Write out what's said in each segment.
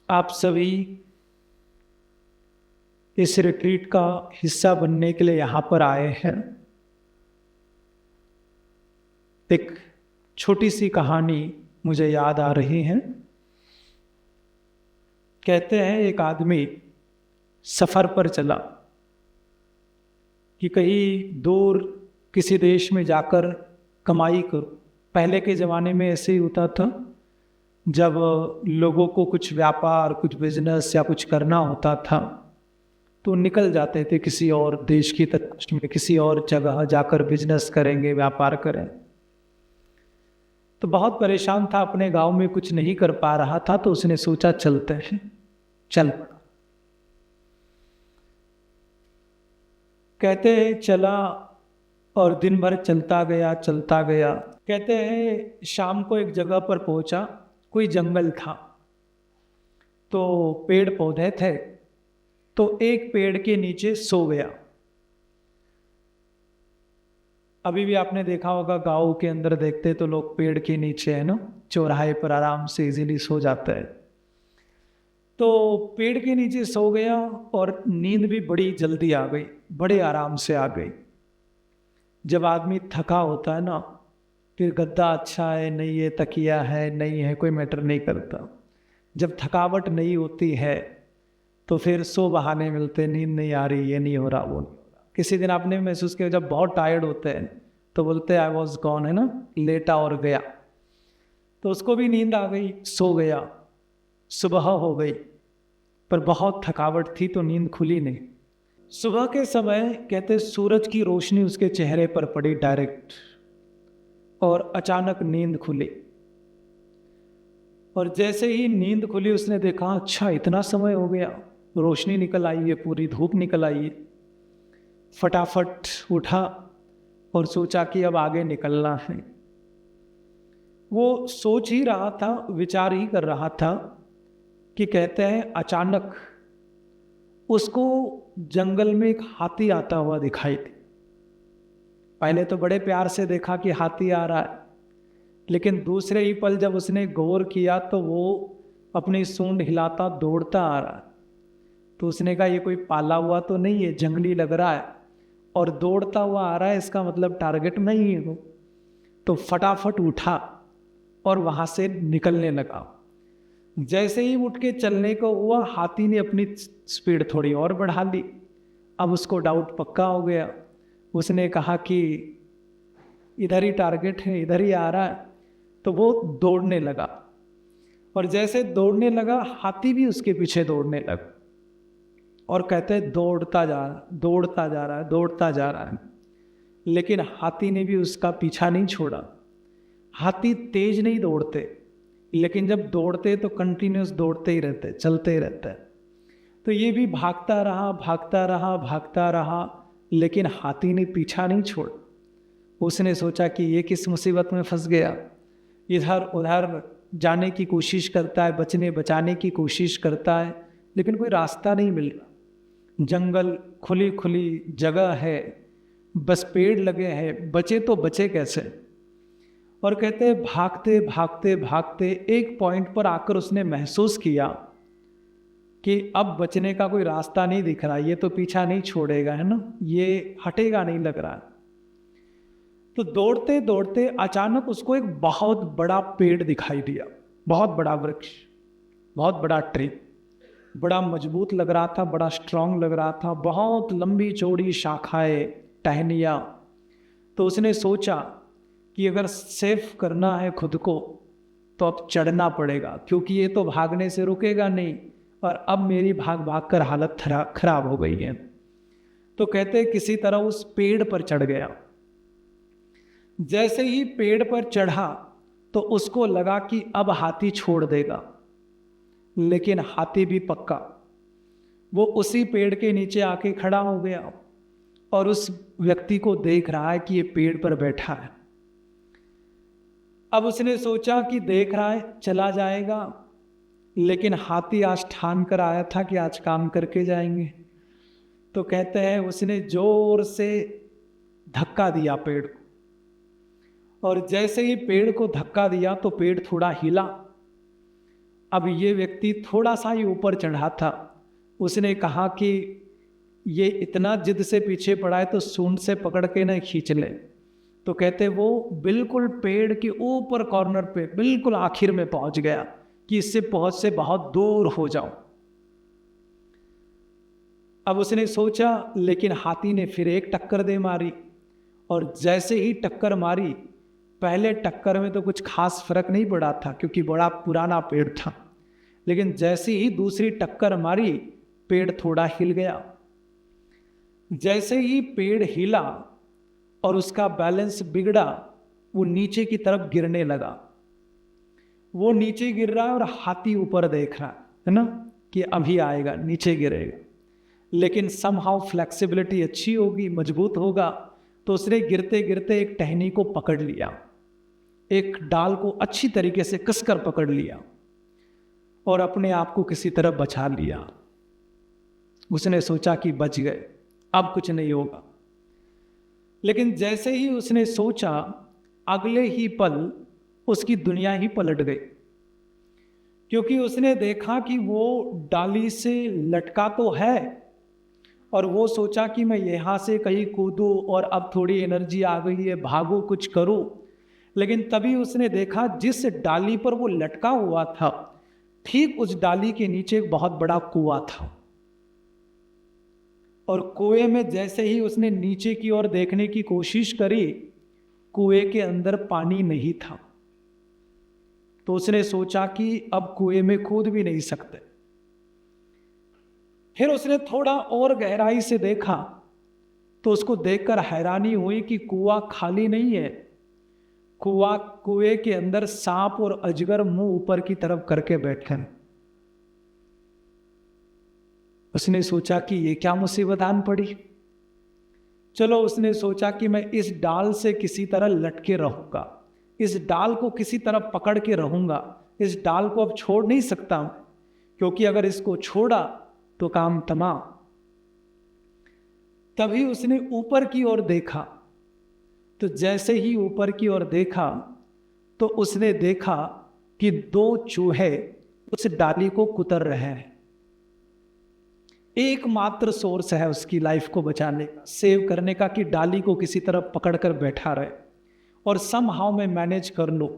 आप सभी इस रिट्रीट का हिस्सा बनने के लिए यहाँ पर आए हैं। एक छोटी सी कहानी मुझे याद आ रही है। कहते हैं एक आदमी सफ़र पर चला कि कहीं दूर किसी देश में जाकर कमाई करो। पहले के ज़माने में ऐसे ही होता था, जब लोगों को कुछ व्यापार, कुछ बिजनेस या कुछ करना होता था तो निकल जाते थे किसी और देश की तलाश में, किसी और जगह जाकर बिजनेस करेंगे, व्यापार करें। तो बहुत परेशान था, अपने गांव में कुछ नहीं कर पा रहा था, तो उसने सोचा चलते हैं। चल पड़ा। कहते हैं चला और दिन भर चलता गया चलता गया। कहते हैं शाम को एक जगह पर पहुंचा, कोई जंगल था तो पेड़ पौधे थे, तो एक पेड़ के नीचे सो गया। अभी भी आपने देखा होगा, गांव के अंदर देखते तो लोग पेड़ के नीचे है ना, चौराहे पर आराम से इजीली सो जाता है। तो पेड़ के नीचे सो गया और नींद भी बड़ी जल्दी आ गई, बड़े आराम से आ गई। जब आदमी थका होता है ना, फिर गद्दा अच्छा है नहीं है, तकिया है नहीं है, कोई मैटर नहीं करता। जब थकावट नहीं होती है तो फिर सो बहाने मिलते, नींद नहीं आ रही, ये नहीं हो रहा, वो नहीं हो रहा। किसी दिन आपने महसूस किया, जब बहुत टायर्ड होते हैं तो बोलते हैं आई वॉज गॉन, है ना, लेटा और गया। तो उसको भी नींद आ गई, सो गया। सुबह हो गई पर बहुत थकावट थी तो नींद खुली नहीं। सुबह के समय कहते सूरज की रोशनी उसके चेहरे पर पड़ी डायरेक्ट, और अचानक नींद खुली। और जैसे ही नींद खुली उसने देखा अच्छा इतना समय हो गया, रोशनी निकल आई है, पूरी धूप निकल आई है। फटाफट उठा और सोचा कि अब आगे निकलना है। वो सोच ही रहा था, विचार ही कर रहा था कि कहते हैं अचानक उसको जंगल में एक हाथी आता हुआ दिखाई दी। पहले तो बड़े प्यार से देखा कि हाथी आ रहा है, लेकिन दूसरे ही पल जब उसने गौर किया तो वो अपनी सूंड हिलाता दौड़ता आ रहा है। तो उसने कहा ये कोई पाला हुआ तो नहीं है, जंगली लग रहा है और दौड़ता हुआ आ रहा है, इसका मतलब टारगेट नहीं है वो। तो फटाफट उठा और वहां से निकलने लगा। जैसे ही उठ के चलने को हुआ, हाथी ने अपनी स्पीड थोड़ी और बढ़ा ली। अब उसको डाउट पक्का हो गया। उसने कहा कि इधर ही टारगेट है, इधर ही आ रहा है। तो वो दौड़ने लगा और जैसे दौड़ने लगा हाथी भी उसके पीछे दौड़ने लगा। और कहते हैं दौड़ता जा रहा, दौड़ता जा रहा है, दौड़ता जा रहा है, लेकिन हाथी ने भी उसका पीछा नहीं छोड़ा। हाथी तेज नहीं दौड़ते, लेकिन जब दौड़ते तो कंटिन्यूस दौड़ते ही रहते, चलते ही रहते। तो ये भी भागता रहा भागता रहा भागता रहा, लेकिन हाथी ने पीछा नहीं छोड़ा। उसने सोचा कि ये किस मुसीबत में फंस गया, इधर उधर जाने की कोशिश करता है, बचने बचाने की कोशिश करता है, लेकिन कोई रास्ता नहीं मिल रहा। जंगल खुली खुली जगह है, बस पेड़ लगे हैं, बचे तो बचे कैसे। और कहते हैं भागते भागते भागते एक पॉइंट पर आकर उसने महसूस किया कि अब बचने का कोई रास्ता नहीं दिख रहा, ये तो पीछा नहीं छोड़ेगा, है ना, ये हटेगा नहीं लग रहा। तो दौड़ते दौड़ते अचानक उसको एक बहुत बड़ा पेड़ दिखाई दिया, बहुत बड़ा वृक्ष, बहुत बड़ा ट्री। बड़ा मजबूत लग रहा था, बड़ा स्ट्रांग लग रहा था, बहुत लंबी चौड़ी शाखाएं, टहनियाँ। तो उसने सोचा कि अगर सेफ करना है खुद को तो अब चढ़ना पड़ेगा, क्योंकि ये तो भागने से रुकेगा नहीं और अब मेरी भाग भाग कर हालत खराब हो गई है। तो कहते किसी तरह उस पेड़ पर चढ़ गया। जैसे ही पेड़ पर चढ़ा तो उसको लगा कि अब हाथी छोड़ देगा, लेकिन हाथी भी पक्का। वो उसी पेड़ के नीचे आके खड़ा हो गया और उस व्यक्ति को देख रहा है कि ये पेड़ पर बैठा है। अब उसने सोचा कि देख रहा है चला जाएगा, लेकिन हाथी आज ठान कर आया था कि आज काम करके जाएंगे। तो कहते हैं उसने जोर से धक्का दिया पेड़ को, और जैसे ही पेड़ को धक्का दिया तो पेड़ थोड़ा हिला। अब ये व्यक्ति थोड़ा सा ही ऊपर चढ़ा था। उसने कहा कि ये इतना जिद से पीछे पड़ा है तो सूंड से पकड़ के ना खींच ले। तो कहते वो बिल्कुल पेड़ के ऊपर कॉर्नर पे बिल्कुल आखिर में पहुंच गया कि इससे पहुंच से बहुत दूर हो जाओ। अब उसने सोचा, लेकिन हाथी ने फिर एक टक्कर दे मारी, और जैसे ही टक्कर मारी, पहले टक्कर में तो कुछ खास फर्क नहीं पड़ा था क्योंकि बड़ा पुराना पेड़ था, लेकिन जैसे ही दूसरी टक्कर मारी पेड़ थोड़ा हिल गया। जैसे ही पेड़ हिला और उसका बैलेंस बिगड़ा, वो नीचे की तरफ गिरने लगा। वो नीचे गिर रहा है और हाथी ऊपर देख रहा है ना कि अभी आएगा, नीचे गिरेगा, लेकिन समहाउ फ्लेक्सिबिलिटी अच्छी होगी, मजबूत होगा। तो उसने गिरते गिरते एक टहनी को पकड़ लिया, एक डाल को अच्छी तरीके से कसकर पकड़ लिया और अपने आप को किसी तरह बचा लिया। उसने सोचा कि बच गए, अब कुछ नहीं होगा। लेकिन जैसे ही उसने सोचा, अगले ही पल उसकी दुनिया ही पलट गई, क्योंकि उसने देखा कि वो डाली से लटका तो है और वो सोचा कि मैं यहाँ से कहीं कूदूं और अब थोड़ी एनर्जी आ गई है, भागूं, कुछ करूं। लेकिन तभी उसने देखा जिस डाली पर वो लटका हुआ था, ठीक उस डाली के नीचे एक बहुत बड़ा कुआं था। और कुएं में जैसे ही उसने नीचे की ओर देखने की कोशिश करी, कुएं के अंदर पानी नहीं था। तो उसने सोचा कि अब कुएं में कूद भी नहीं सकते। फिर उसने थोड़ा और गहराई से देखा तो उसको देखकर हैरानी हुई कि कुआं खाली नहीं है। कुएं के अंदर सांप और अजगर मुंह ऊपर की तरफ करके बैठे हैं। उसने सोचा कि ये क्या मुसीबत आन पड़ी। चलो, उसने सोचा कि मैं इस डाल से किसी तरह लटके रहूंगा, इस डाल को किसी तरह पकड़ के रहूंगा। इस डाल को अब छोड़ नहीं सकता, क्योंकि अगर इसको छोड़ा तो काम तमाम। तभी उसने ऊपर की ओर देखा, तो जैसे ही ऊपर की ओर देखा तो उसने देखा कि 2 चूहे उस डाली को कुतर रहे हैं। एकमात्र सोर्स है उसकी लाइफ को बचाने का, सेव करने का, कि डाली को किसी तरह पकड़ कर बैठा रहे और समहाउ में मैनेज कर लो।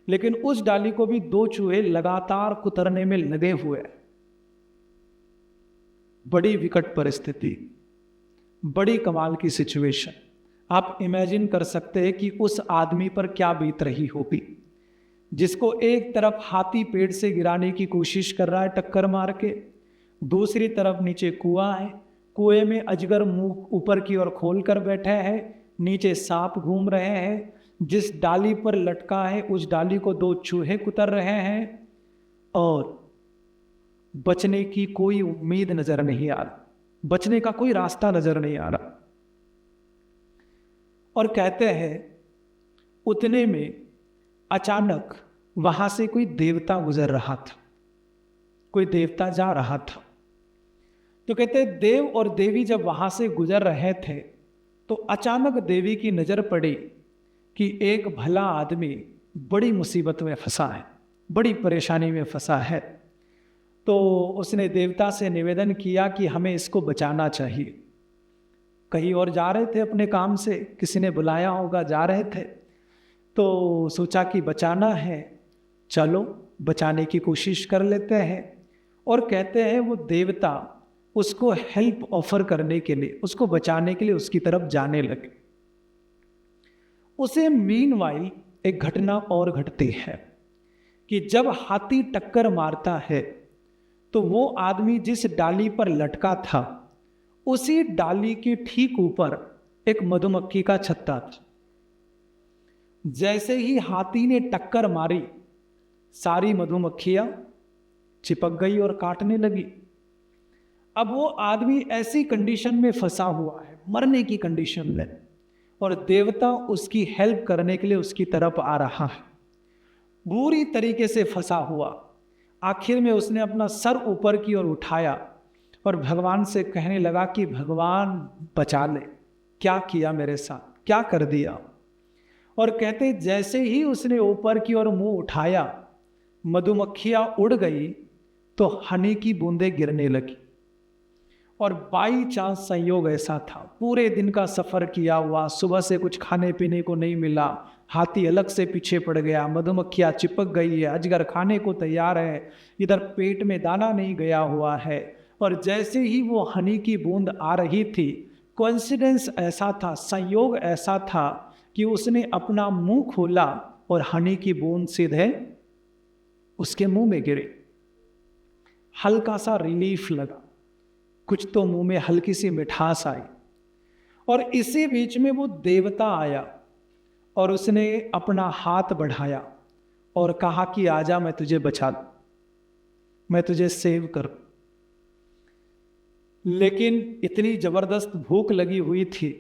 लेकिन उस डाली को भी 2 चूहे लगातार कुतरने में लगे हुए हैं। बड़ी विकट परिस्थिति, बड़ी कमाल की सिचुएशन। आप इमेजिन कर सकते हैं कि उस आदमी पर क्या बीत रही होगी, जिसको एक तरफ हाथी पेड़ से गिराने की कोशिश कर रहा है टक्कर मार के, दूसरी तरफ नीचे कुआं है, कुएं में अजगर मुंह ऊपर की ओर खोल कर बैठे हैं, नीचे सांप घूम रहे हैं, जिस डाली पर लटका है उस डाली को 2 चूहे कुतर रहे हैं, और बचने की कोई उम्मीद नजर नहीं आ रहा, बचने का कोई रास्ता नजर नहीं आ रहा। और कहते हैं उतने में अचानक वहां से कोई देवता गुजर रहा था, कोई देवता जा रहा था। तो कहते हैं देव और देवी जब वहां से गुजर रहे थे तो अचानक देवी की नजर पड़ी कि एक भला आदमी बड़ी मुसीबत में फंसा है, बड़ी परेशानी में फंसा है। तो उसने देवता से निवेदन किया कि हमें इसको बचाना चाहिए। कहीं और जा रहे थे अपने काम से, किसी ने बुलाया होगा, जा रहे थे, तो सोचा कि बचाना है, चलो बचाने की कोशिश कर लेते हैं। और कहते हैं वो देवता उसको हेल्प ऑफर करने के लिए, उसको बचाने के लिए उसकी तरफ जाने लगे। उसे मीनवाइल एक घटना और घटती है कि जब हाथी टक्कर मारता है तो वो आदमी जिस डाली पर लटका था उसी डाली के ठीक ऊपर एक मधुमक्खी का छत्ता था। जैसे ही हाथी ने टक्कर मारी, सारी मधुमक्खियां चिपक गई और काटने लगी। अब वो आदमी ऐसी कंडीशन में फंसा हुआ है, मरने की कंडीशन में, और देवता उसकी हेल्प करने के लिए उसकी तरफ आ रहा है, बुरी तरीके से फंसा हुआ। आखिर में उसने अपना सर ऊपर की ओर उठाया और भगवान से कहने लगा कि भगवान बचा ले, क्या किया मेरे साथ, क्या कर दिया। और कहते जैसे ही उसने ऊपर की ओर मुंह उठाया, मधुमक्खियां उड़ गई तो हनी की बूंदें गिरने लगी। और बाई चांस संयोग ऐसा था, पूरे दिन का सफर किया हुआ, सुबह से कुछ खाने पीने को नहीं मिला, हाथी अलग से पीछे पड़ गया, मधुमक्खियां चिपक गई है, अजगर खाने को तैयार है, इधर पेट में दाना नहीं गया हुआ है। और जैसे ही वो हनी की बूंद आ रही थी, कोइंसिडेंस ऐसा था, संयोग ऐसा था कि उसने अपना मुंह खोला और हनी की बूंद सीधे उसके मुंह में गिरी। हल्का सा रिलीफ लगा, कुछ तो मुंह में हल्की सी मिठास आई। और इसी बीच में वो देवता आया और उसने अपना हाथ बढ़ाया और कहा कि आजा, मैं तुझे बचा दूं, मैं तुझे सेव करूं। लेकिन इतनी जबरदस्त भूख लगी हुई थी,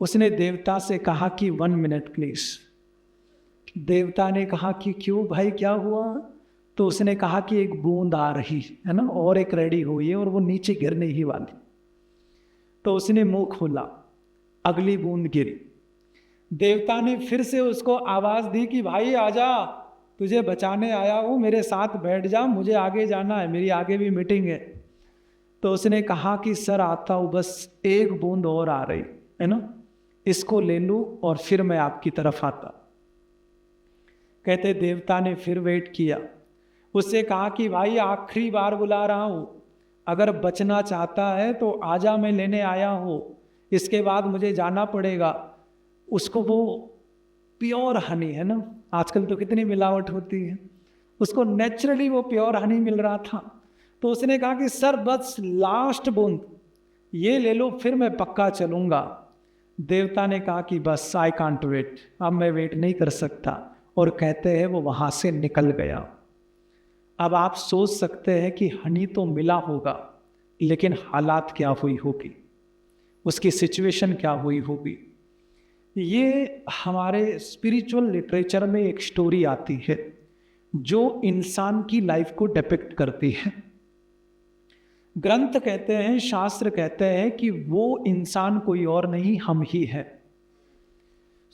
उसने देवता से कहा कि 1 मिनट प्लीज। देवता ने कहा कि क्यों भाई, क्या हुआ? तो उसने कहा कि एक बूंद आ रही है ना, और एक रेडी हुई है और वो नीचे गिरने ही वाली। तो उसने मुंह खोला, अगली बूंद गिरी। देवता ने फिर से उसको आवाज दी कि भाई आजा, तुझे बचाने आया हूं, मेरे साथ बैठ जा, मुझे आगे जाना है, मेरी आगे भी मीटिंग है। तो उसने कहा कि सर आता हूं, बस एक बूंद और आ रही है ना, इसको ले लूं और फिर मैं आपकी तरफ आता। कहते देवता ने फिर वेट किया, उससे कहा कि भाई आखिरी बार बुला रहा हूं, अगर बचना चाहता है तो आजा, मैं लेने आया हूं, इसके बाद मुझे जाना पड़ेगा। उसको वो प्योर हनी है ना, आजकल तो कितनी मिलावट होती है, उसको नेचुरली वो प्योर हनी मिल रहा था। तो उसने कहा कि सर बस लास्ट बूंद ये ले लो, फिर मैं पक्का चलूंगा। देवता ने कहा कि बस आई कांट वेट, अब मैं वेट नहीं कर सकता। और कहते हैं वो वहां से निकल गया। अब आप सोच सकते हैं कि हनी तो मिला होगा, लेकिन हालात क्या हुई होगी, उसकी सिचुएशन क्या हुई होगी। ये हमारे स्पिरिचुअल लिटरेचर में एक स्टोरी आती है जो इंसान की लाइफ को डिपिक्ट करती है। ग्रंथ कहते हैं, शास्त्र कहते हैं कि वो इंसान कोई और नहीं, हम ही है।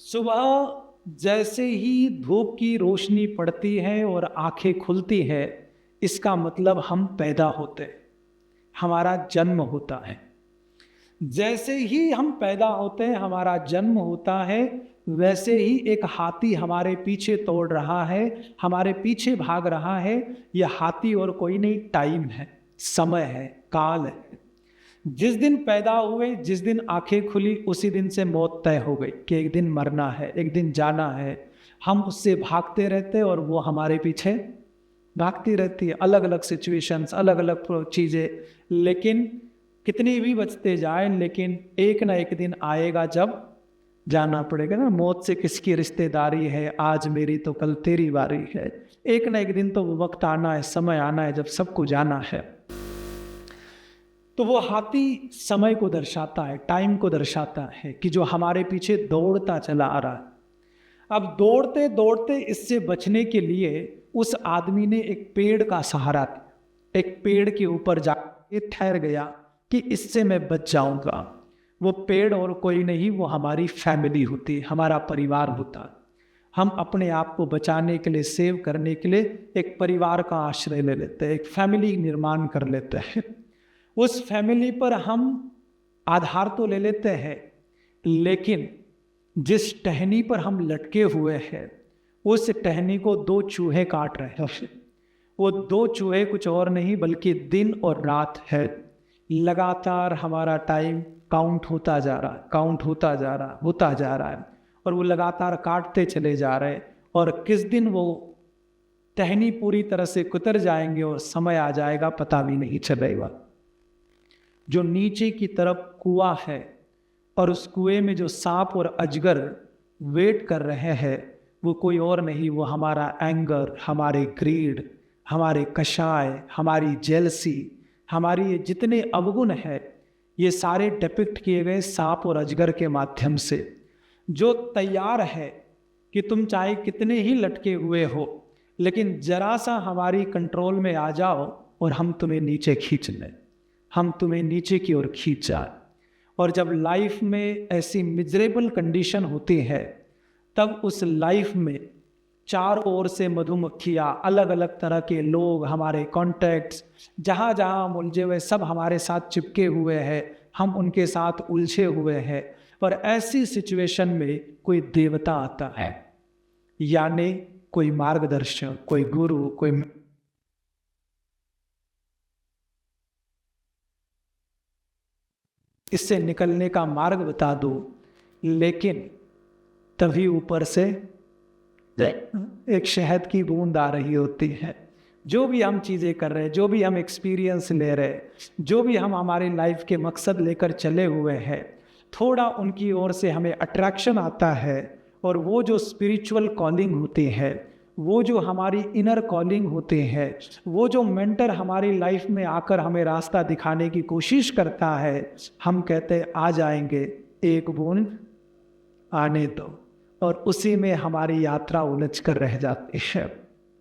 सुबह जैसे ही धूप की रोशनी पड़ती है और आंखें खुलती है, इसका मतलब हम पैदा होते हैं, हमारा जन्म होता है। जैसे ही हम पैदा होते हैं, हमारा जन्म होता है, वैसे ही एक हाथी हमारे पीछे तोड़ रहा है, हमारे पीछे भाग रहा है। यह हाथी और कोई नहीं, टाइम है, समय है, काल है। जिस दिन पैदा हुए, जिस दिन आंखें खुली, उसी दिन से मौत तय हो गई कि एक दिन मरना है, एक दिन जाना है। हम उससे भागते रहते और वो हमारे पीछे भागती रहती है, अलग अलग सिचुएशंस, अलग अलग चीज़ें। लेकिन कितनी भी बचते जाए, लेकिन एक ना एक दिन आएगा जब जाना पड़ेगा ना। मौत से किसकी रिश्तेदारी है, आज मेरी तो कल तेरी बारी है। एक ना एक दिन तो वो वक्त आना है, समय आना है जब सबको जाना है। तो वो हाथी समय को दर्शाता है, टाइम को दर्शाता है कि जो हमारे पीछे दौड़ता चला आ रहा है। अब दौड़ते दौड़ते इससे बचने के लिए उस आदमी ने एक पेड़ का सहारा लिया, एक पेड़ के ऊपर जाके ठहर गया कि इससे मैं बच जाऊंगा। वो पेड़ और कोई नहीं, वो हमारी फैमिली होती है, हमारा परिवार होता है। हम अपने आप को बचाने के लिए, सेव करने के लिए एक परिवार का आश्रय ले लेते हैं, एक फैमिली निर्माण कर लेते हैं। उस फैमिली पर हम आधार तो ले लेते हैं, लेकिन जिस टहनी पर हम लटके हुए हैं, उस टहनी को 2 चूहे काट रहे हैं। वो 2 चूहे कुछ और नहीं बल्कि दिन और रात है। लगातार हमारा टाइम काउंट होता जा रहा है, काउंट होता जा रहा है, होता जा रहा है, और वो लगातार काटते चले जा रहे हैं। और किस दिन वो टहनी पूरी तरह से कुतर जाएंगे और समय आ जाएगा, पता भी नहीं चलेगा। जो नीचे की तरफ कुआं है और उस कुएं में जो सांप और अजगर वेट कर रहे हैं, वो कोई और नहीं, वो हमारा एंगर, हमारे ग्रीड, हमारे कषाय, हमारी जेलसी, हमारी ये जितने अवगुण है, ये सारे डिपिक्ट किए गए सांप और अजगर के माध्यम से, जो तैयार है कि तुम चाहे कितने ही लटके हुए हो, लेकिन जरा सा हमारी कंट्रोल में आ जाओ और हम तुम्हें नीचे खींच लें, हम तुम्हें नीचे की ओर खींच जाए। और जब लाइफ में ऐसी मिजरेबल कंडीशन होती है, तब उस लाइफ में चारों ओर से मधुमक्खियाँ, अलग अलग तरह के लोग, हमारे कॉन्टैक्ट्स, जहाँ जहाँ हम उलझे हुए, सब हमारे साथ चिपके हुए हैं, हम उनके साथ उलझे हुए हैं। पर ऐसी सिचुएशन में कोई देवता आता है, यानी कोई मार्गदर्शक, कोई गुरु, कोई इससे निकलने का मार्ग बता दो। लेकिन तभी ऊपर से एक शहद की बूंद आ रही होती है। जो भी हम चीज़ें कर रहे हैं, जो भी हम एक्सपीरियंस ले रहे हैं, जो भी हम हमारे लाइफ के मकसद लेकर चले हुए हैं, थोड़ा उनकी ओर से हमें अट्रैक्शन आता है। और वो जो स्पिरिचुअल कॉलिंग होती है, वो जो हमारी इनर कॉलिंग होते हैं, वो जो मेंटर हमारी लाइफ में आकर हमें रास्ता दिखाने की कोशिश करता है, हम कहते हैं आ जाएंगे, एक बूंद आने दो, और उसी में हमारी यात्रा उलझ कर रह जाती है।